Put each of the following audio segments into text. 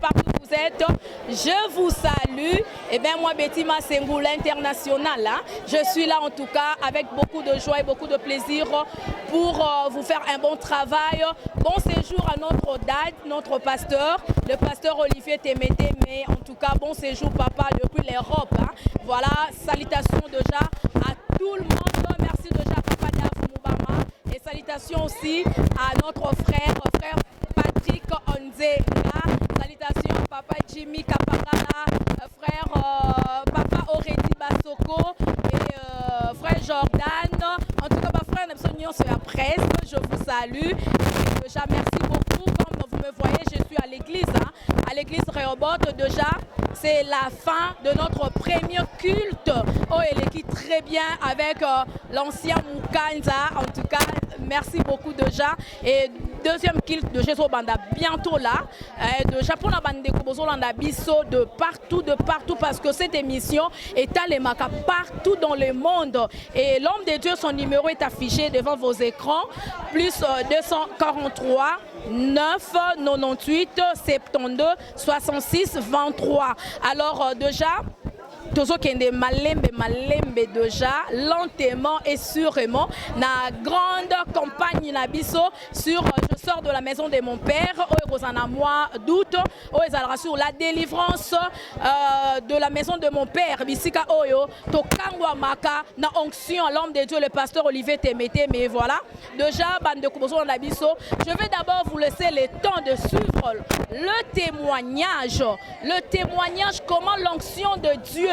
partout où vous êtes, je vous salue. Et bien moi, Betty Masengoula International, hein, je suis là en tout cas avec beaucoup de joie et beaucoup de plaisir pour vous faire un bon travail. Bon séjour à notre dad, notre pasteur, le pasteur Olivier Témété, mais en tout cas, bon séjour papa depuis l'Europe. Hein. Voilà, salutations déjà à tout le monde. Merci déjà à Papa Daf Moubama. Et salutations aussi à notre frère Patrick Onzela. Salutations à Papa Jimmy Kapagala, frère Papa Aurélie Basoko et frère Jordan. En tout cas, ma frère Nepsonion sur la presse, je vous salue. Et déjà, merci beaucoup. Comme vous me voyez, je suis à l'église. Hein, à l'église Rehoboth, déjà. C'est la fin de notre premier culte. Oh, elle équipe très bien avec l'ancien Mukanza. En tout cas, merci beaucoup déjà. Et deuxième culte de Jésus Banda bientôt là. Déjà pour la bande de Kobozo Landabiso de partout parce que cette émission est à l'EMACA partout dans le monde. Et l'homme de Dieu, son numéro est affiché devant vos écrans. Plus 243 9 98 72 66 23. Alors déjà, Tozo kende malembe déjà lentement et sûrement na grande campagne na biso sur je sors de la maison de mon père au mois d'août sur la délivrance de la maison de mon père bisika oyo to kangwa maka na onction à l'homme de Dieu le pasteur Olivier Témété. Mais voilà déjà bande kubozo na biso, je vais d'abord vous laisser le temps de suivre le témoignage comment l'onction de Dieu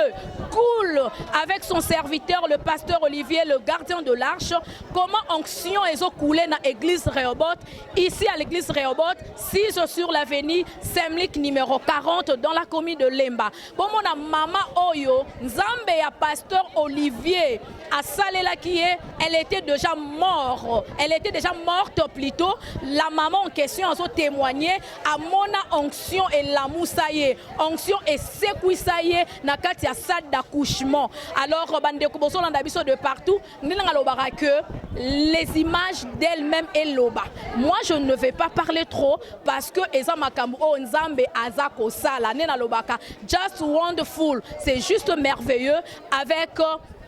coule avec son serviteur le pasteur Olivier, le gardien de l'arche. Comment onction est coulé dans l'église Rehoboth, ici à l'église Rehoboth 6 sur l'avenue Semlik numéro 40 dans la commune de Lemba. Bon mon maman Oyo Nzambe ya pasteur Olivier à Salela qui est, elle était déjà morte plutôt. La maman en question a témoigné à mona onction et la moussaye onction et sekouisaye na kati ya salle d'accouchement. Alors bande kuboso landa biso de partout nina lobara que les images d'elle-même est loba. Moi je ne vais pas parler trop parce que eza makambo o nzambe azako sala nina lobaka just wonderful, c'est juste merveilleux avec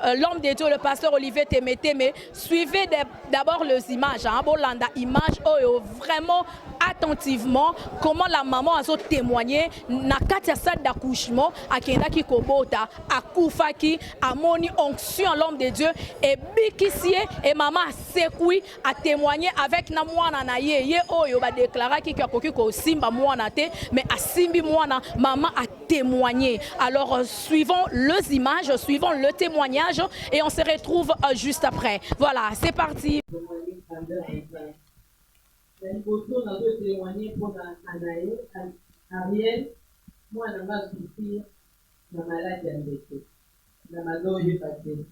l'homme de Dieu, le pasteur Olivier Témété. Mais suivez d'abord les images. Hein, Bolanda image, oh, vraiment attentivement comment la maman a témoigné na katia salle d'accouchement à Kendaki Kobota, à Koufaki, à Moni onction l'homme de Dieu et Bikisie et maman Sekoui a témoigné avec na mwana na ye oyo ba déclara ki koki ko simba mwana te mais a simbi mwana maman a témoigné. Alors suivons les images, suivons le témoignage et on se retrouve juste après. Voilà, c'est parti. Ariel, moi, je vais souffrir dans ma maladie dans ma loge passée.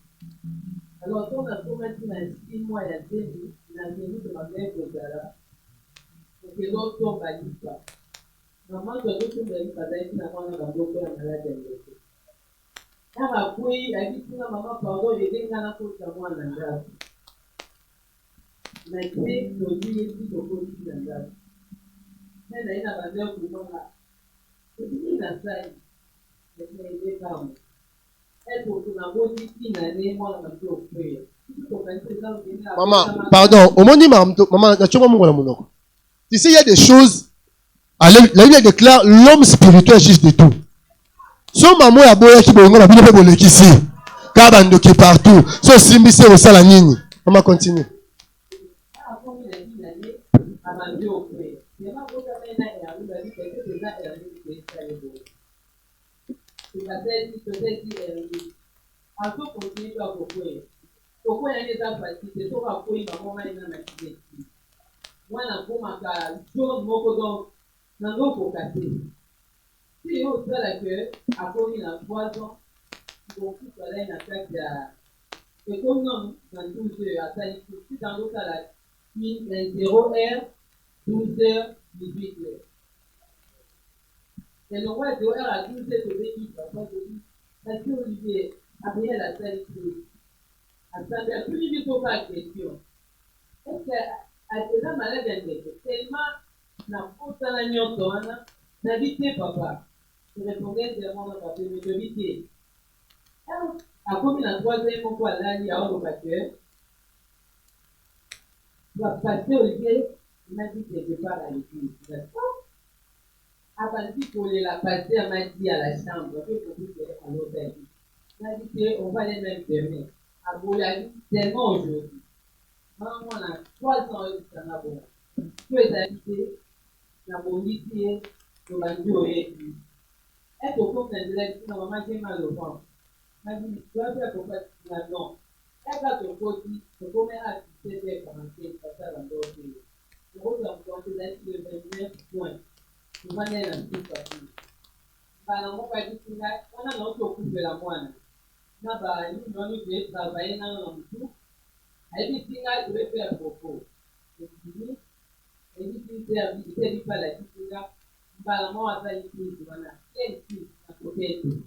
Alors, quand on a commencé dans 6 mois, il y a 2 000, il a venu de ma mère au Gala. Donc, l'autre tombe à l'histoire. Maman, je dois tout me faire dans la maladie. Quand ma fille a dit que maman, pardon, je vais dans la côte de moi, dans la mais c'est le Dieu qui te pose dans la mais là, il a pas d'air pour moi. C'est une affaire. C'est une femme. Elle peut tout d'abord dire qu'il n'a rien, moi, je vais offrir. Maman, pardon, au moment maman, tu sais, il y a des choses. La Bible déclare l'homme spirituel juge de tout. Son maman a beau qui bon, on a bien fait pour le ici. Kabando qui partout. So simbi c'est au salanini. Maman continue. Si on sait que à cause de 3 ans, beaucoup de une attaque et comme non, dans 12 heures, à taille, si dans l'autre à la 0h, 12h, 18h. Et le roi de R à 12h de l'équipe, parce que Olivier a payé la taille, à ça, plus vite au pas de question. Est-ce qu'à déjà malade, tellement n'a pas de N'habitez papa. Je répondais vraiment à papa, mais j'habitais. À combien la troisième fois là, il y a un locateur. Il va passer au lieu, il m'a dit que je pars à l'église. Avant de la passer, elle m'a dit à la chambre, à l'hôtel. Il m'a dit qu'on va les mettre demain. À Boulali, tellement aujourd'hui. Maman, on a 3 ans de temps. Tu es habité, la bonité, le bandeau et puis. Être au compte d'un direct, maman, j'ai mal au ventre. Elle m'a dit, tu vas faire pour faire ça, non. Elle va te côté, le commerce à 17h45, ça va dans l'autre pays. Le rôle de la santé, c'est de 29 points. Tu vas aller dans le petit papier. Bah, non, pas du tout, on a notre couple de la moine. Non, bah, nous, on nous travailler dans le tout. Elle dit, si là, je vais faire beaucoup. Je dis, elle dit, si c'est dit pas la petite là, bah, moi, ça y est, voilà. Quel type, à côté de tout.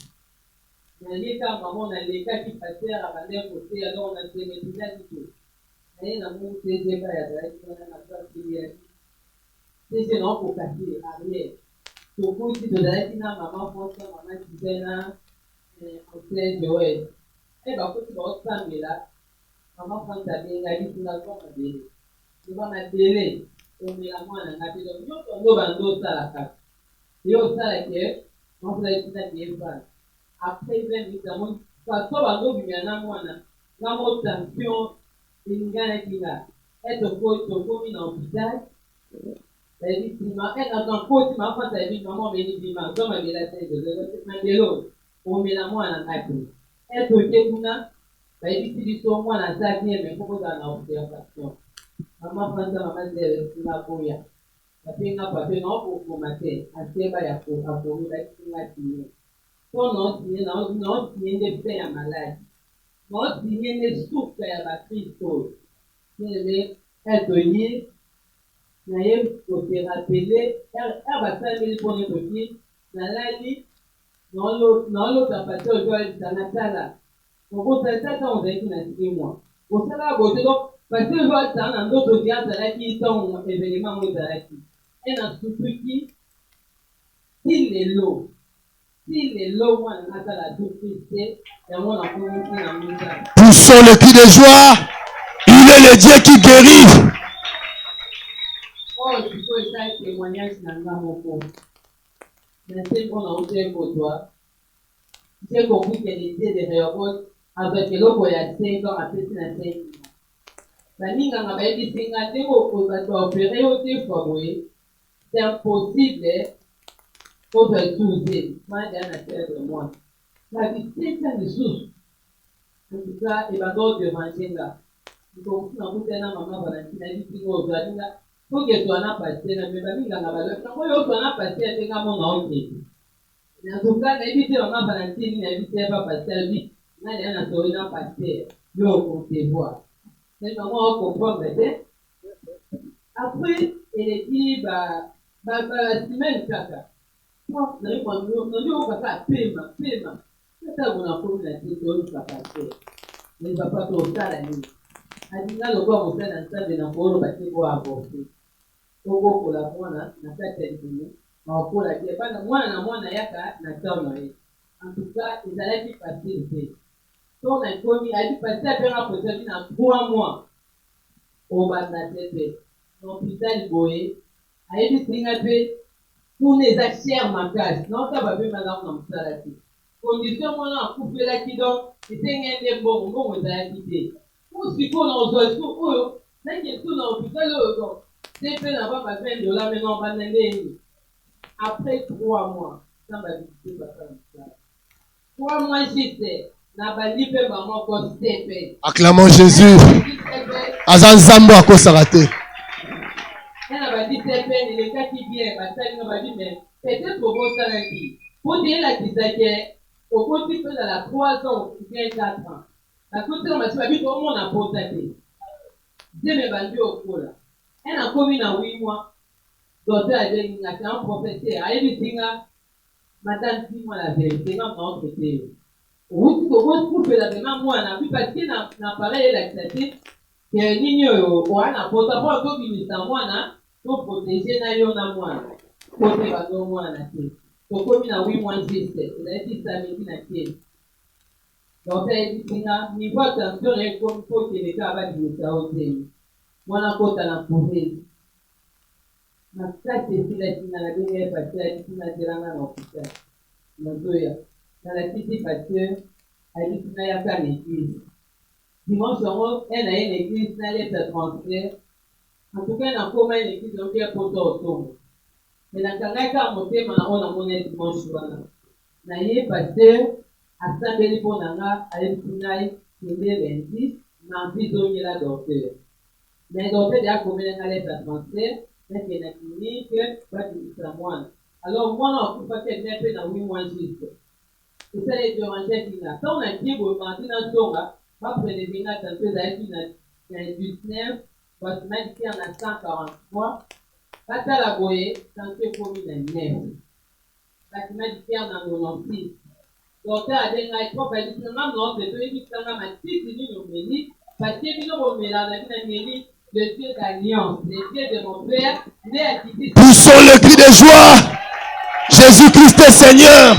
Mais les cas, maman, on a les cas qui passaient à la côté, alors on a fait les déjà du tout. Mais il y a un mot, c'est des bails à la on a pas de c'est non pour casser, arrière. Donc, si de la maman, maman, disait là, on sait, Joël. Eh bien, quand tu vas au samedi là, maman prend ta bien, elle dit, tu vas pas me délai. Tu vas me délai. On met la moine en appel. Donc, nous, on va nous ça la carte. Et on ça la guerre, on va être dans les balles. Après 20 minutes, on va nous bien à moine. La mot tension, il y a un qui là. Et tu peux en hôpital. Elle dit, elle a un côté, ma femme, elle dit, maman, mais il dit, maman, comme elle a fait de l'eau, on met la moine en appel. Elle peut dire, elle dit, si tu moi, la salle, mais pourquoi dans l'observation? Maman, maman, elle la boya. La peine n'a pas fait non pour mater, à Seba, à pour la signer. Pour non signer, non signer des faits à malade. Non signer des souffles à la crise. Elle peut dire, naye côté rappelé, elle va faire 1000 pour les petits, dans la vie, dans l'autre partie, on doit être dans la salle. Donc, on s'est dit, on a été dans 6 mois. On s'est dit, parce que je vois ça dans d'autres audiences qui sont événements où ils arrêtent. Et dans ce truc, s'il est lourd, moi, on a la doucité, et on a commencé à nous dire. Poussons le cri de joie. Il est le Dieu qui guérit. Oh, tu peux faire un témoignage dans mon corps. Merci pour l'entrée pour toi. J'ai compris qu'elle était des réunions avec le voyage dans la petite nation. La ligne en avait dit que on va opérer au téléphone. C'est impossible pour utiliser. Moi, j'ai un affaire de moi. La vie, c'est un ressource. En tout cas, il va donc manger là. Donc, si on vous donne un maman Valentine, elle dit que vous avez là. Pour que tu en as passé, mais la vie, on a valeur. Quand on a passé, elle fait un mon nom. En tout cas, éviter maman Valentine, n'évitez pas passer à lui. Là, il y a un sourire passé. Yo, on te voit. C'est comment on comprend, mais après, elle dit, la semaine, caca. Moi, vous avez compris, on va faire paiement. C'est ça, on a compris la question, on va passer. Mais va pas trop ça la nuit. Elle dit, là, le corps, on fait dans ça, mais on va passer pour avorter. Pour la moine, on a fait téléphoner. Pour la vie, pas moi, yaka, na terme. En tout cas, ils allaient passer le pays. Donc, on a commis, elle dit passer à faire un procès dans 3 mois. Au bas de la tête, l'hôpital Boé, elle dit Singapé, pour les achères ma case. Non, ça va bien madame dans le salati. Condition, moi, là, couper la qui donc, c'était un des bons, vous avez quitté. Pour si qu'on en soit sous, oh, là, il y a tout dans l'hôpital, c'est fait là-bas, ma peine de là, maintenant, on va aller. Après 3 mois, ça va visiter papa dans le 3 mois, j'étais. Acclamons Jésus. Azan Zambo à Kosarate. Elle a dit c'est peine, les cas qui viennent, elle m'a dit, mais peut-être au bon salaire. Pour dire la disait, au côté de la 3 ans, ou bien 4 ans. La côté de ma famille, tout le monde a posé. Dieu m'a vendu au cours là. Elle a commis dans 8 mois. Docteur a dit, il a fait un professeur. A dit, madame, dis-moi la vérité, non, non, c'était. Oui, pour que la demande moi n'a vu parce que n'a pareil l'accepter que nini on a pas pour ministre moi na pour protéger na yo na moi kote bazomwana te tokomi na 8 mois juste ezalaki samedi na te donc eyebisinga niveau ya tension na ye komi kokende kaka babimisa o te mwana kota na pouvese makasi esilasinga na benge ye paster abisinga zelanga na hopital nazoya nalakisi paster abisinga yaka na église dimanche yango na ye na église naleta transfert en tout cas nakoma ye na église yango ya poto otongo me nakangaki kaka motema na oyo namona ye dimanche wana na ye paster asambeli mpo na nga ayebisi ngai kende lundi mardi zongela docteur mais docteur deya komela nga leta transfert nakende na clinique babimisa mwana alors mwana akufaki ene mpe na 8 mois juste esala ederangeaki nga ntango nakie boye mardi nazonga bapreleve nga tanto ezalaki na 19 batumadikia na 143 batala boye tanto ekomi na 9 batumadikia na 96 docteur abengai trop abisinanga mnote toyebisanga matiti nini omeli patie bino bomela na bina meli le Dieu d'alliance, le Dieu de mon père, poussons le cri de joie. Jésus-Christ est Seigneur.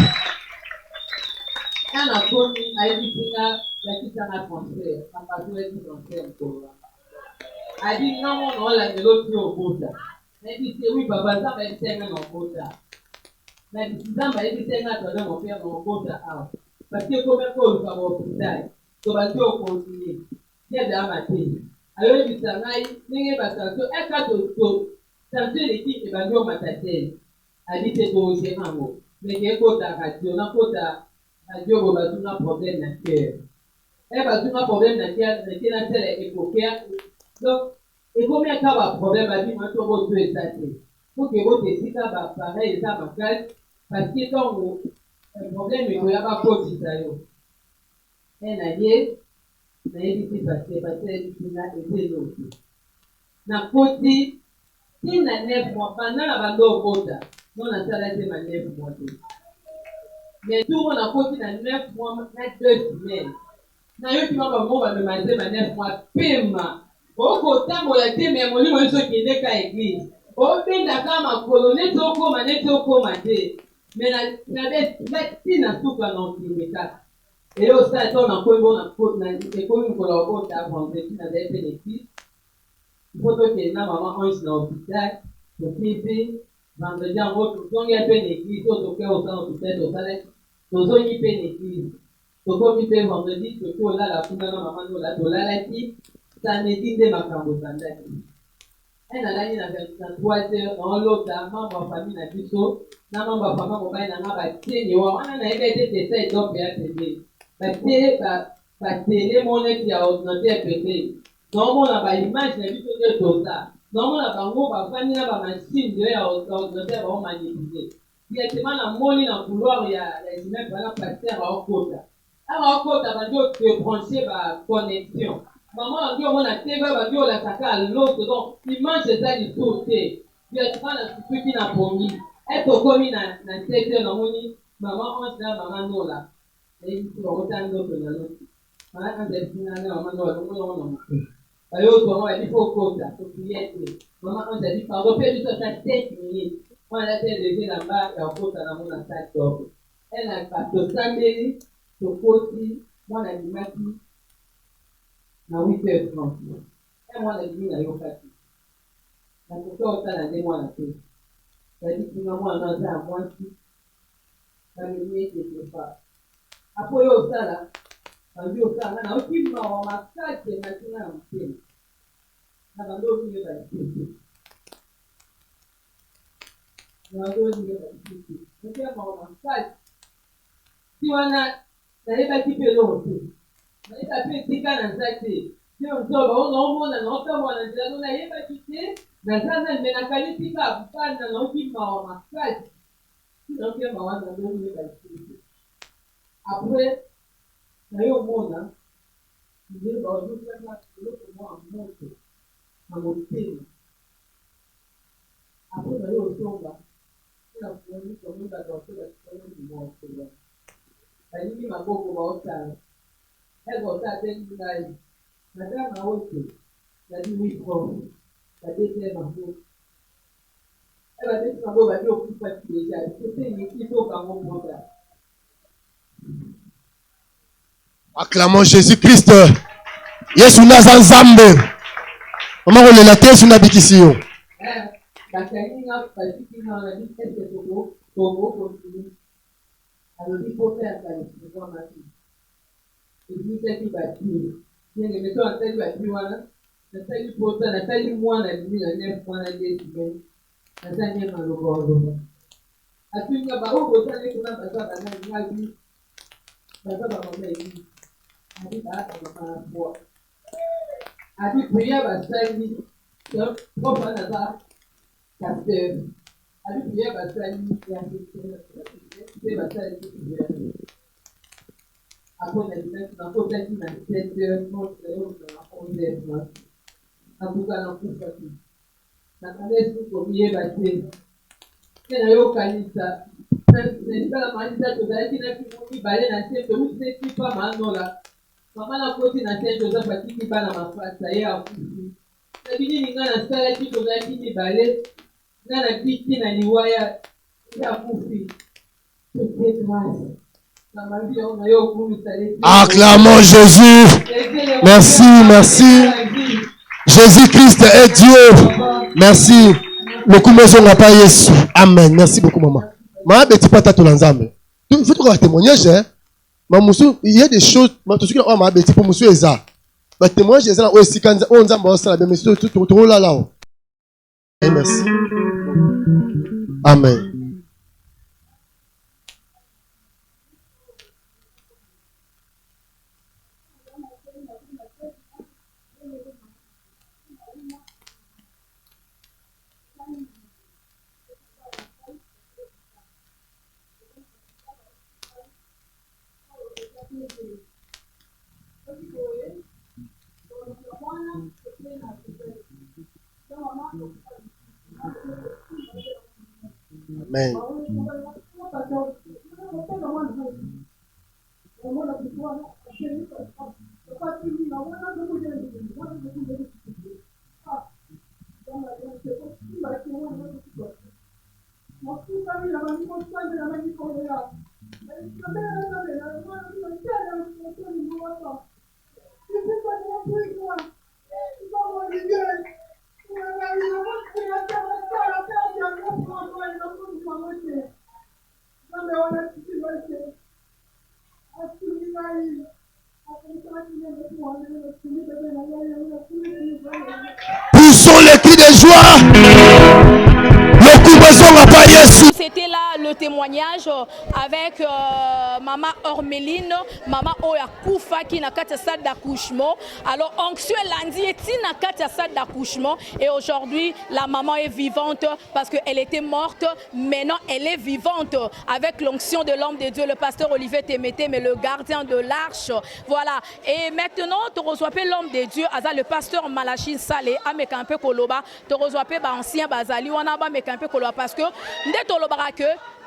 Quand la commune a dit la qui s'en a transfert, à partir de transfert pour a dit non, on l'a de l'autre au Bota. Elle dit oui, papa, ça va être un en Bota. Mais ça va être un autre mon père en Bota. Parce que comme un peu, ça va au hôpital. Ça va tout continuer. Il y a de la matière. Alors, il dit ça, il y a pas ça. Un cas de tout. Ça veut dire qu'il va nous mater. A dit c'est pour j'ai un mot. Mais il y a un radio, n'a pas radio, va tout un problème dans le cœur. Elle va tout un problème dans le cœur, dans quelle époque. Donc, et combien de cas problème a dit, moi, je vais tout étaler. Pour que vous décidez à pareil, ça va faire. Parce que quand un problème, il n'y a pas de ça. Elle a dit, parce que na été l'autre. Na côté, si na 9 mois, pendant la bande au Bota, non, na salle de ma 9 mois. Mais tout le monde a côté na 9 mois, na 2 semaines. Na yo qui m'a pas bon, me manger ma 9 mois, paiement. Au côté, moi, la tête, mais mon livre, ce qui n'est qu'à église. Au fin d'accord, ma colonne, toko, ma net, toko, ma dé. Mais na si na tout quand on dit, et au stade, on a connu, on a connu, on a vendredi, on a des bénéfices. Il faut que les mamans ont dans l'hôpital, le bébé, vendredi en route, on y a peine l'église, au cœur, au sein, au tête, au salaire, au son y peine l'église. Au comme il vendredi, le coup là, la fille, maman, la fille, ça n'est dit de ma cambousandette. Elle a l'année dans 3 heures, dans l'autre, membre de famille, n'a plus chaud, n'a membre de famille, on va y en avoir, on a été testé, donc, bien, c'est batele moneti ya ordinateur pété nomona baimage na biso nde toza nomona bango bafandi na bamachine nde ya ordinateur baomanipule directement na moni na couloir ya immeuble bana paster baokota abaokota bandi odebranche baconnexion bamona ngi omona tv bandi olasaka loto donc image eza lisusu te directement na sukuki na pongi etokomi na 7 heures namoni mama once na mama nola otando penalo mana ndesina na mama ndo ngo no ayo to mama bifo kota to priete mama on dit pardon pe du ça 5 minutes moi la tête de la ba ya kota na mona sa top elle a pas to sambeli to koti moi na dimaki na 8h30 et moi la dimi na yo kati na ko ta na de moi na te ça dit que moi na za moi qui na mimi que pas apo yo sala bandio osala na okima wa makate na tina ya mtema na bandio olinge basisi na bandio olinge basisi okima wa makate si wana nayebaki mpe eloko te nayeba mpe esika naza te te nzoba onaomona naotambola na nzela no nayebaki te naza na me nakanisi ka bufanda na okima wa makate si naokema wana bandio olinge basisi après nayomona nde bazokaka eloko mwa moto na motema apres nayosonga nafuani komonda docteur bakiaoimokola balingi maboko baotala ekota atengi ngai madame aote nadi wi prof badete maboko Acclamons Jésus-Christ. Yesu naza nzambe. Maman on la terre sur n'habitation. Acclamons Jésus. Merci, merci. Jésus-Christ est Dieu. Merci. Le coup maison n'a pas Yesu. Amen. Merci beaucoup, maman. Maman, petit pata tout l'ensemble. Il faut trouver un témoignage, hein. Il y a des choses. Pour monsieur Eza. Le témoignage est là. Aussi, quand on a un là là. Merci. Amen. Amen. Poussons les cris de joie. C'était là le témoignage avec maman Ormeline, maman Oya Koufa qui n'a qu'à salle d'accouchement. Alors onction lundi est n'a qu'à salle d'accouchement et aujourd'hui la maman est vivante parce qu'elle était morte. Maintenant elle est vivante avec l'onction de l'homme de Dieu, le pasteur Olivier Témété, mais le gardien de l'arche. Voilà. Et maintenant tu reçois l'homme de Dieu, le pasteur Malachine Salé, avec un peu Koloba, tu reçois ancien Bazali, on a un peu Koloba parce que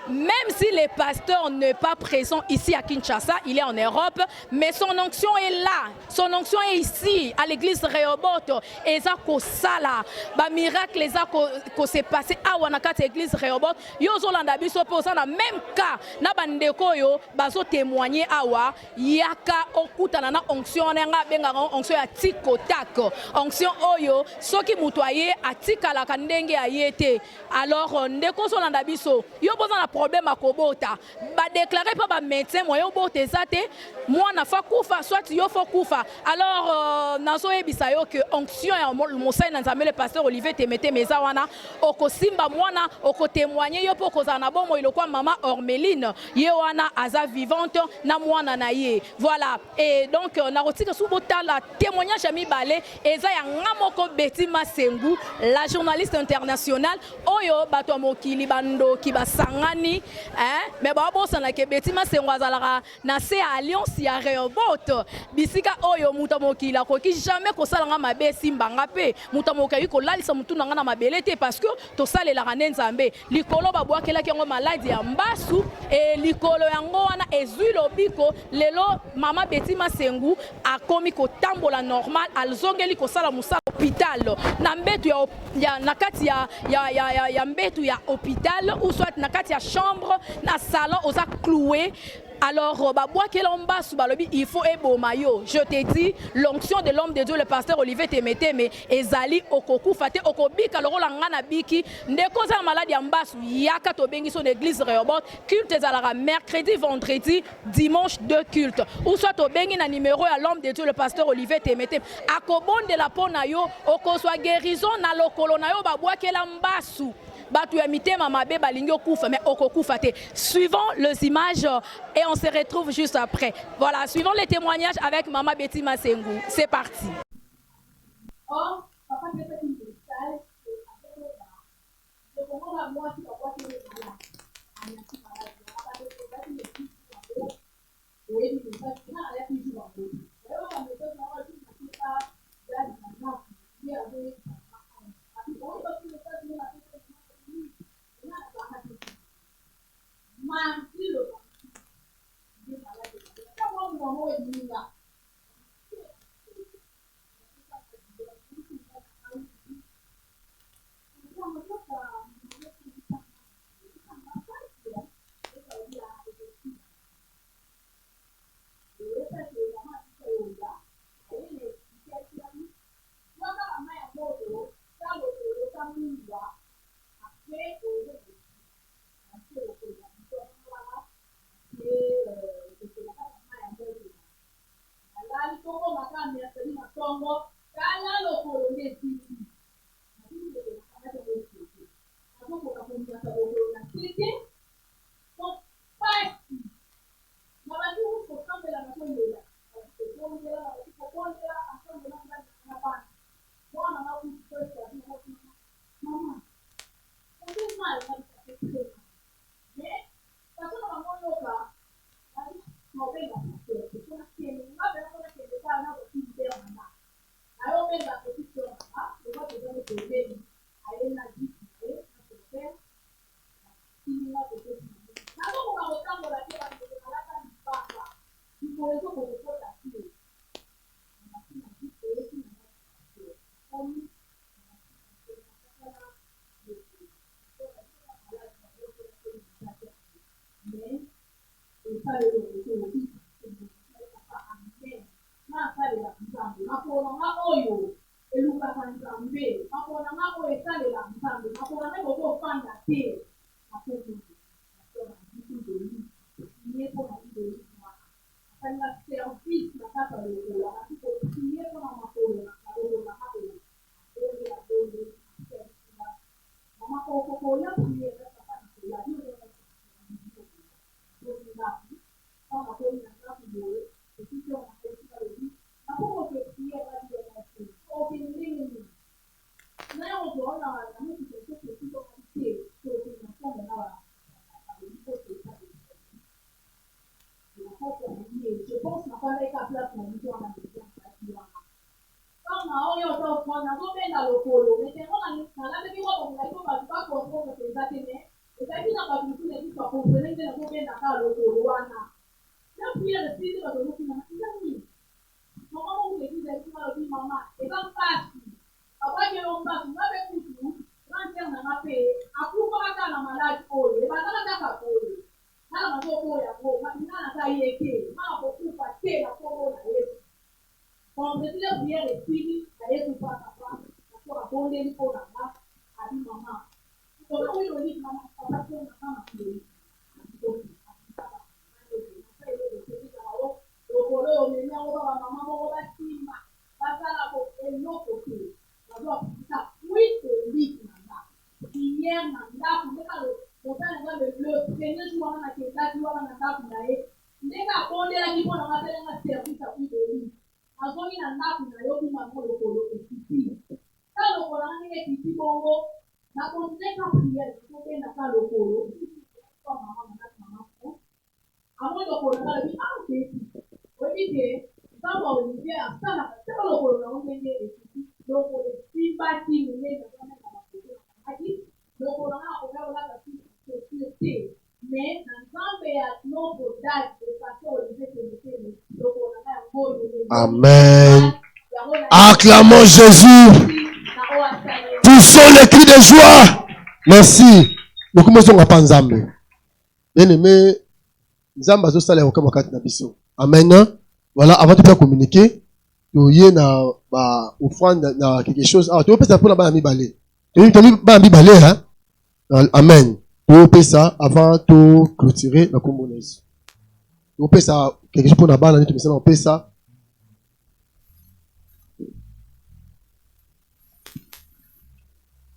même si le pasteur n'est pas présent ici à Kinshasa, il est en Europe, mais son onction est là. Son onction est ici, à l'église Rehoboth. Et ça, sala, ba miracle, ça, ko s'est passé à Wanakat, l'église Rehoboth. Yo zolanda biso posant dans même cas, na bandeko yo, bazo témoigner awa, yaka okuta na onction nga benga onction ya tikotak. Onction oyo, soki mutoye atika la kandenge ayete. Alors ndeko zolanda biso, yo posant la problème à Kobota, ba déclarer pas ba médecin moyo bote zate, moi na fa kufa soit yo fa kufa. Alors nazo ebisa yo que onction ya mosai na nzambe le pasteur Olivier Témété meza wana oko simba mwana oko témoigner yo poko za na bomo ilokwa mama Ormeline ye wana aza vivante na mwana na ye. Voilà. Et donc na rotika subota la témoignage ami balé eza ya ngamoko Betty Masengu, la journaliste internationale oyo bato mokili bando ki basangani nini mais babosana ke Betty Masengo azalaka na se alliance ya Rehoboth bisika oyo muta mokili akoki jamais kosalanga mabe simbanga pe muta mokai kolalisa mutu nanga na mabele te parce que tosalelaka nde Nzambe likolo babwakelaki yango maladi ya mbasu e likolo yango wana ezwi lobiko lelo mama Betty Masengo akomi kotambola normal alzongeli kosala musala hôpital na mbetu ya nakati ya mbetu ya hôpital ou soit nakati ya chambre na salon oza cloué. Alors, il faut ebomayo. Je te dis, l'onction de l'homme de Dieu, le pasteur Olivier Temeteme, ezali okoku fate okobika lorola ngana biki ndeko za maladi ya mbasu yaka to bengi son église Rehoboth culte ezalaka mercredi, vendredi, dimanche de culte. Ou soit to bengi na numéro ya l'homme de Dieu, le pasteur Olivier Temeteme. Akobonde la pona yo okozwa guérison na lokolo na yo babwakela mbasu. Suivons les images et on se retrouve juste après. Voilà, suivons les témoignages avec Maman Betty Masengo. C'est parti. Amen. Acclamons Jésus. Poussons les cris de joie. Merci. Beaucoup de gens n'ont pas Nzambe. Bien aimé, Nzambe a fait ça comme na biso. Amen. Voilà, avant de faire communiquer, tu y na offrande na quelque chose. Ah, tu peux ça pour la bami balé. Tu peux bami balé hein. Amen. Tu peux ça avant de clôturer la communauté. Tu peux ça quelque chose pour la bana, tu peux ça on peut ça.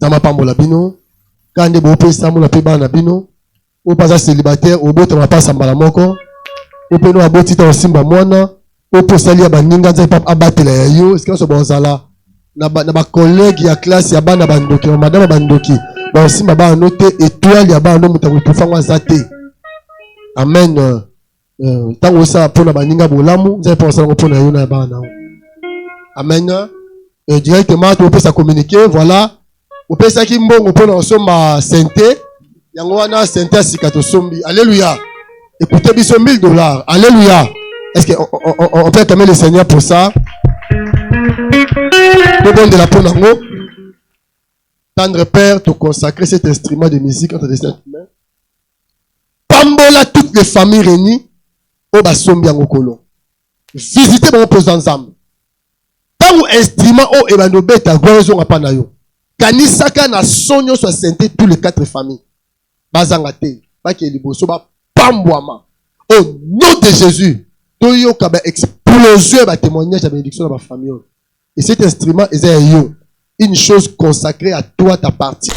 Tama pambola bino kande bo pesa mo la pe bana bino o pas célibataire o boto ma pasa mbala moko o pe no aboti ta osimba mwana o po sali ya baninga nzai papa abatela ya yo est-ce que so bonzala na ba collègue ya classe ya bana bandoki na madame bandoki ba osimba ba note étoile ya bana muta ko tufangwa zate. Amen. Tango sa pona baninga bolamu nzai pa osala ko na yo na bana. Amen. Directement tu peux ça communiquer voilà. Vous pouvez ça qui mbongo pour nous sommes santé. Yango wana santé sikato sombi. Alléluia. Écoutez biso $1000. Alléluia. Est-ce qu'on peut acclamer le Seigneur pour ça? Tout bon de la peau nango. Tendre Père, te consacrer cet instrument de musique entre tes saintes mains. Pambola toutes les familles réunies. Oba sombi yango kolo. Visitez mon pose ensemble. Tant instrument o ebanobe ta gozo ngapana yo. Kanisaka na sonyo soit santé tous les 4 familles. Bazanga te, pas que liboso ba pambwama. Au nom de Jésus, toyo ka ba explosion ba témoignage de bénédiction dans ma famille. Et cet instrument est une chose consacrée à toi ta partie.